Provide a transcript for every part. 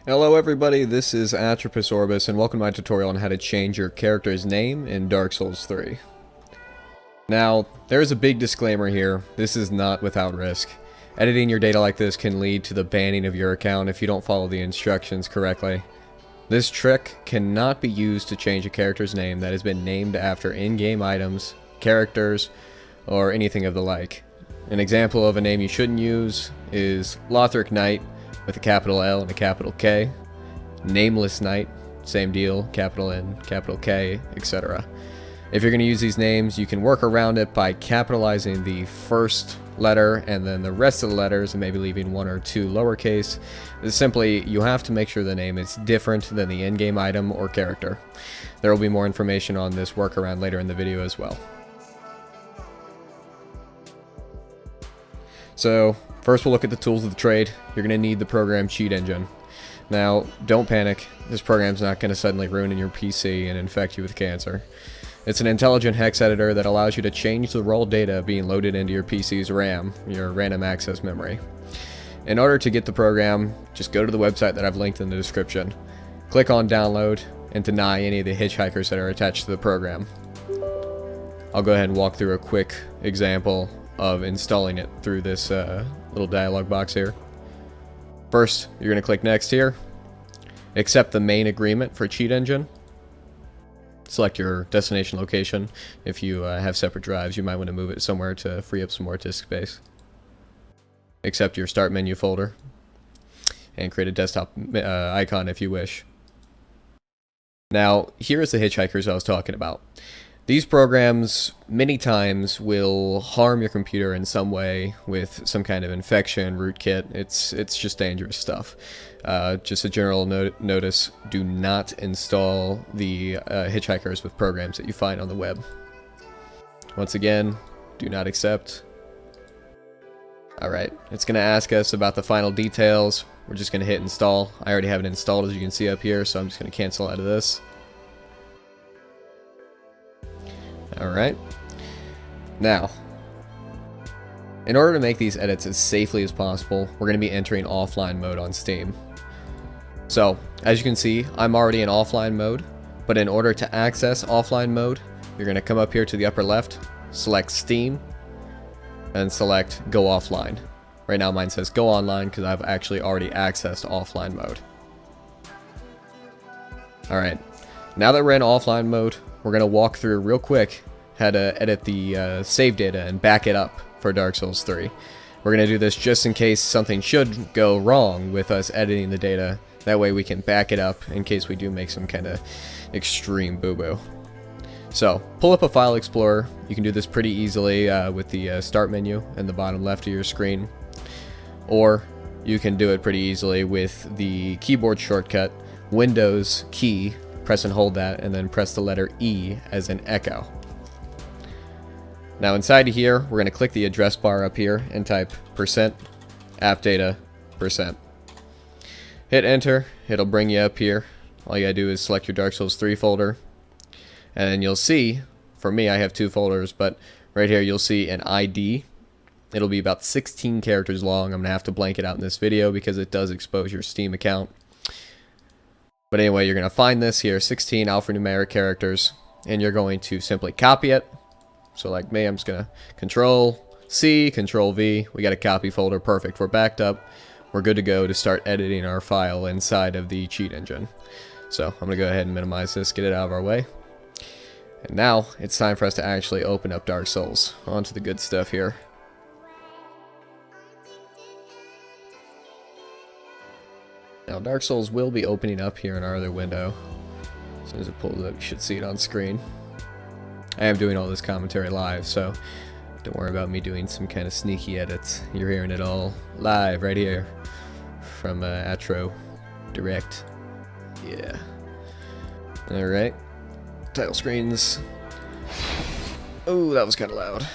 Hello everybody, this is Atropus Orbis, and welcome to my tutorial on how to change your character's name in Dark Souls 3. Now, there is a big disclaimer here, this is not without risk. Editing your data like this can lead to the banning of your account if you don't follow the instructions correctly. This trick cannot be used to change a character's name that has been named after in-game items, characters, or anything of the like. An example of a name you shouldn't use is Lothric Knight, with a capital L and a capital K. Nameless Knight, same deal, capital N, capital K, etc. If you're going to use these names, you can work around it by capitalizing the first letter and then the rest of the letters and maybe leaving one or two lowercase. Simply, you have to make sure the name is different than the in-game item or character. There will be more information on this workaround later in the video as well. So, first we'll look at the tools of the trade. You're going to need the program Cheat Engine. Now, don't panic. This program's not going to suddenly ruin your PC and infect you with cancer. It's an intelligent hex editor that allows you to change the raw data being loaded into your PC's RAM, your random access memory. In order to get the program, just go to the website that I've linked in the description. Click on Download and deny any of the hitchhikers that are attached to the program. I'll go ahead and walk through a quick example of installing it through this little dialog box here. First, you're going to click Next here. Accept the main agreement for Cheat Engine. Select your destination location. If you have separate drives, you might want to move it somewhere to free up some more disk space. Accept your Start Menu folder. And create a desktop icon if you wish. Now, here is the hitchhikers I was talking about. These programs many times will harm your computer in some way with some kind of infection, rootkit. It's just dangerous stuff. Just a general notice, do not install the hitchhikers with programs that you find on the web. Once again, do not accept. Alright, it's going to ask us about the final details. We're just going to hit install. I already have it installed, as you can see up here, so I'm just going to cancel out of this. Alright, now, in order to make these edits as safely as possible, we're going to be entering offline mode on Steam. So, as you can see, I'm already in offline mode, but in order to access offline mode, you're going to come up here to the upper left, select Steam, and select Go Offline. Right now mine says Go Online because I've actually already accessed offline mode. Alright, now that we're in offline mode, we're going to walk through real quick how to edit the save data and back it up for Dark Souls 3. We're going to do this just in case something should go wrong with us editing the data. That way we can back it up in case we do make some kind of extreme boo-boo. So, pull up a file explorer. You can do this pretty easily with the start menu in the bottom left of your screen. Or you can do it pretty easily with the keyboard shortcut, Windows key, press and hold that, and then press the letter E as in echo. Now inside of here, we're going to click the address bar up here and type %appdata%. Hit enter, it'll bring you up here. All you gotta do is select your Dark Souls 3 folder. And you'll see, for me I have two folders, but right here you'll see an ID. It'll be about 16 characters long. I'm going to have to blank it out in this video because it does expose your Steam account. But anyway, you're going to find this here, 16 alphanumeric characters, and you're going to simply copy it. So like me, I'm just going to Control-C, Control-V. We got a copy folder, perfect. We're backed up. We're good to go to start editing our file inside of the Cheat Engine. So I'm going to go ahead and minimize this, get it out of our way. And now, it's time for us to actually open up Dark Souls. On to the good stuff here. Now, Dark Souls will be opening up here in our other window. As soon as it pulls up, you should see it on screen. I am doing all this commentary live, so don't worry about me doing some kind of sneaky edits. You're hearing it all live right here from Atro Direct. Yeah. Alright. Title screens. Oh, that was kind of loud.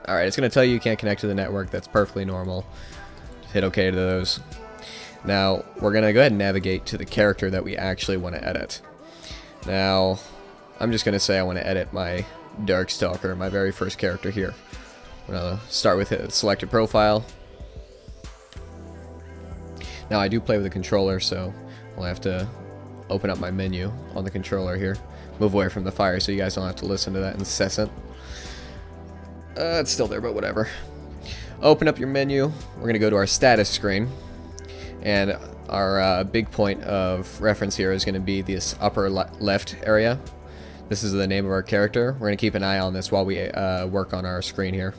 Alright, it's going to tell you can't connect to the network. That's perfectly normal. Just hit OK to those. Now, we're going to go ahead and navigate to the character that we actually want to edit. Now, I'm just going to say I want to edit my Darkstalker, my very first character here. I'm going to start with a selected profile. Now I do play with a controller, so I'll have to open up my menu on the controller here. Move away from the fire so you guys don't have to listen to that incessant. It's still there, but whatever. Open up your menu. We're going to go to our status screen. And our big point of reference here is going to be this upper left area. This is the name of our character. We're going to keep an eye on this while we work on our screen here.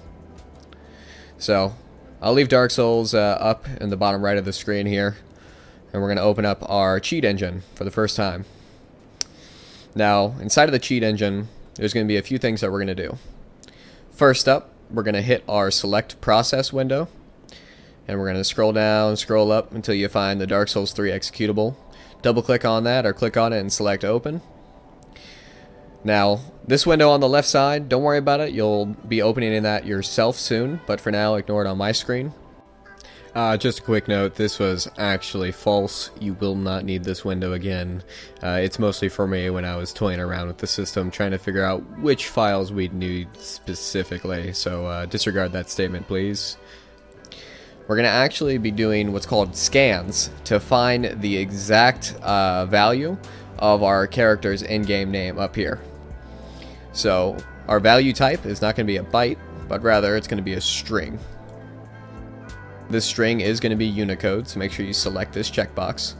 So, I'll leave Dark Souls up in the bottom right of the screen here. And we're going to open up our cheat engine for the first time. Now, inside of the cheat engine, there's going to be a few things that we're going to do. First up, we're going to hit our select process window. And we're going to scroll down, scroll up until you find the Dark Souls 3 executable. Double click on that or click on it and select open. Now, this window on the left side, don't worry about it. You'll be opening that yourself soon, but for now, ignore it on my screen. Just a quick note, this was actually false. You will not need this window again. It's mostly for me when I was toying around with the system, trying to figure out which files we'd need specifically, so disregard that statement, please. We're going to actually be doing what's called scans to find the exact value of our character's in-game name up here. So our value type is not going to be a byte, but rather it's going to be a string. This string is going to be Unicode, so make sure you select this checkbox.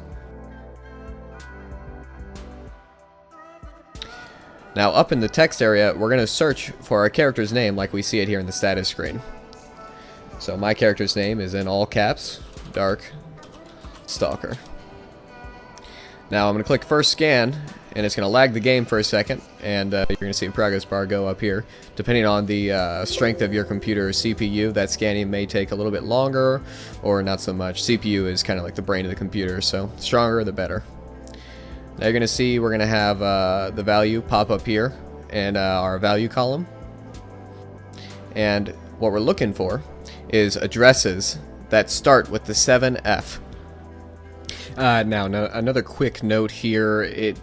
Now up in the text area, we're going to search for our character's name like we see it here in the status screen. So my character's name is in all caps, Dark Stalker. Now I'm going to click first scan, and it's going to lag the game for a second, and you're going to see a progress bar go up here. Depending on the strength of your computer or CPU, that scanning may take a little bit longer, or not so much. CPU is kind of like the brain of the computer, so stronger the better. Now you're going to see we're going to have the value pop up here, and our value column. And what we're looking for is addresses that start with the 7F. Now, another quick note here,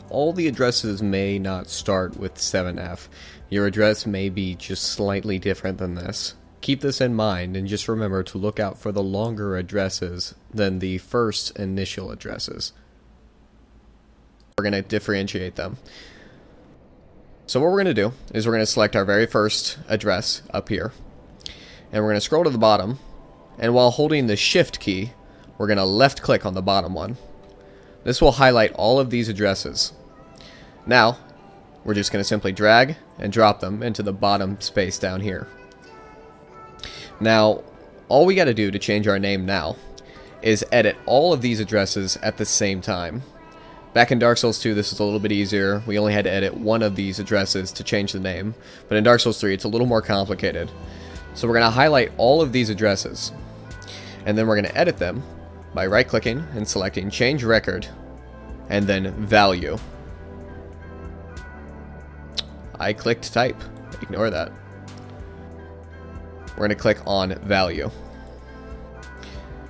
all the addresses may not start with 7F. Your address may be just slightly different than this. Keep this in mind, and just remember to look out for the longer addresses than the first initial addresses. We're going to differentiate them. So what we're going to do is we're going to select our very first address up here. And we're going to scroll to the bottom, and while holding the Shift key, we're going to left click on the bottom one. This will highlight all of these addresses. Now, we're just going to simply drag and drop them into the bottom space down here. Now, all we got to do to change our name now is edit all of these addresses at the same time. Back in Dark Souls 2, this was a little bit easier. We only had to edit one of these addresses to change the name. But in Dark Souls 3, it's a little more complicated. So we're going to highlight all of these addresses. And then we're going to edit them by right-clicking and selecting Change Record, and then Value. I clicked Type. Ignore that. We're going to click on Value.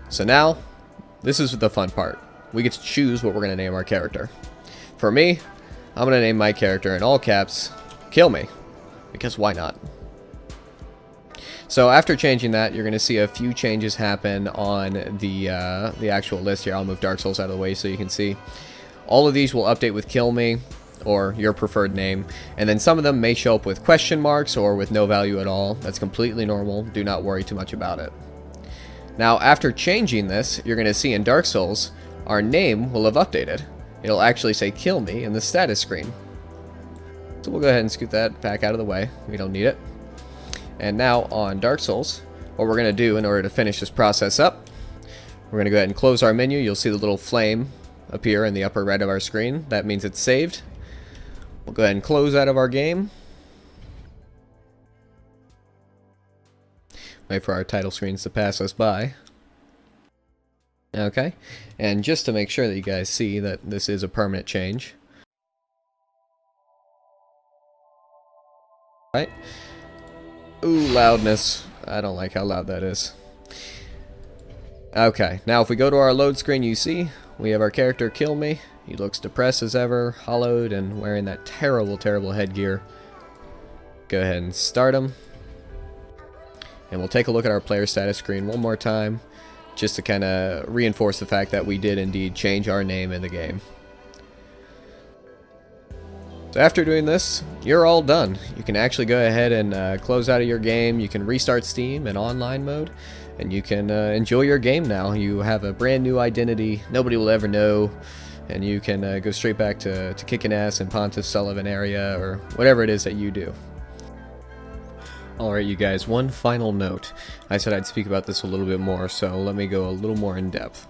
So now, this is the fun part. We get to choose what we're going to name our character. For me, I'm going to name my character in all caps, Kill Me, because why not? So after changing that, you're going to see a few changes happen on the actual list here. I'll move Dark Souls out of the way so you can see. All of these will update with Kill Me, or your preferred name. And then some of them may show up with question marks or with no value at all. That's completely normal. Do not worry too much about it. Now, after changing this, you're going to see in Dark Souls, our name will have updated. It'll actually say Kill Me in the status screen. So we'll go ahead and scoot that back out of the way. We don't need it. And now on Dark Souls, what we're going to do in order to finish this process up, we're going to go ahead and close our menu. You'll see the little flame appear in the upper right of our screen. That means it's saved. We'll go ahead and close out of our game. Wait for our title screens to pass us by. Okay, and just to make sure that you guys see that this is a permanent change. Right. Ooh, loudness. I don't like how loud that is. Okay, now if we go to our load screen, you see we have our character Kill Me. He looks depressed as ever, hollowed, and wearing that terrible, terrible headgear. Go ahead and start him. And we'll take a look at our player status screen one more time, just to kind of reinforce the fact that we did indeed change our name in the game. So after doing this, you're all done. You can actually go ahead and close out of your game. You can restart Steam in online mode, and you can enjoy your game now. You have a brand new identity. Nobody will ever know. And you can go straight back to kicking ass in Pontiff Sullivan area, or whatever it is that you do. Alright you guys, one final note. I said I'd speak about this a little bit more, so let me go a little more in depth.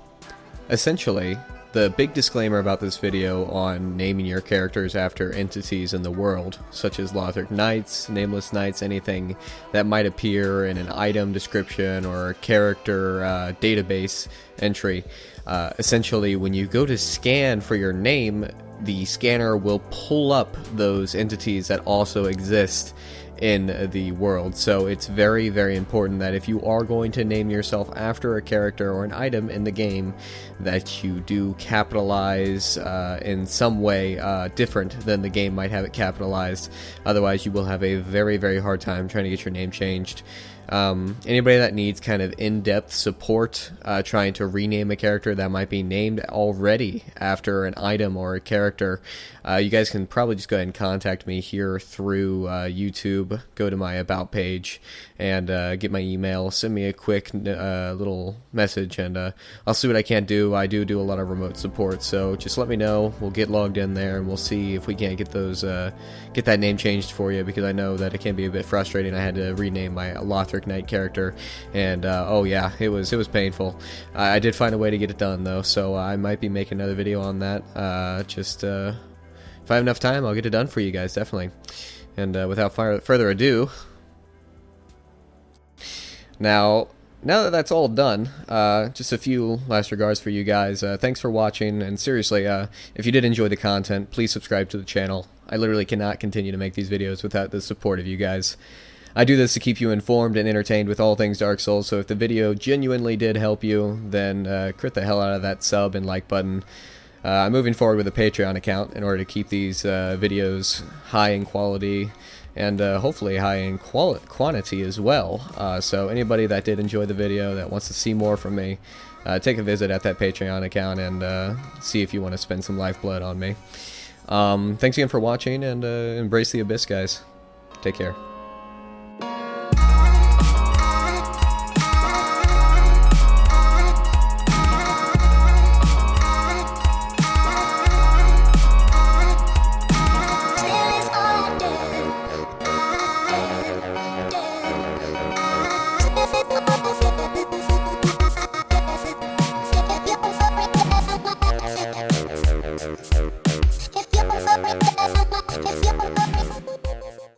Essentially, the big disclaimer about this video on naming your characters after entities in the world, such as Lothric Knights, Nameless Knights, anything that might appear in an item description or character database entry. Essentially, when you go to scan for your name, the scanner will pull up those entities that also exist in the world. So it's very, very important that if you are going to name yourself after a character or an item in the game, that you do capitalize in some way different than the game might have it capitalized. Otherwise you will have a very, very hard time trying to get your name changed. Anybody that needs kind of in-depth support trying to rename a character that might be named already after an item or a character, you guys can probably just go ahead and contact me here through YouTube. Go to my About page and get my email. Send me a quick little message, and I'll see what I can do. I do a lot of remote support, so just let me know. We'll get logged in there, and we'll see if we can't get those get that name changed for you, because I know that it can be a bit frustrating. I had to rename my Lothric Knight character, and oh yeah, it was painful. I did find a way to get it done though, so I might be making another video on that. If I have enough time, I'll get it done for you guys, definitely. And without further ado, now that that's all done, just a few last regards for you guys. Thanks for watching, and seriously, if you did enjoy the content, please subscribe to the channel. I literally cannot continue to make these videos without the support of you guys. I do this to keep you informed and entertained with all things Dark Souls, so if the video genuinely did help you, then crit the hell out of that sub and like button. I'm moving forward with a Patreon account in order to keep these videos high in quality and hopefully high in quantity as well. So anybody that did enjoy the video, that wants to see more from me, take a visit at that Patreon account and see if you want to spend some lifeblood on me. Thanks again for watching, and embrace the abyss, guys. Take care. If you're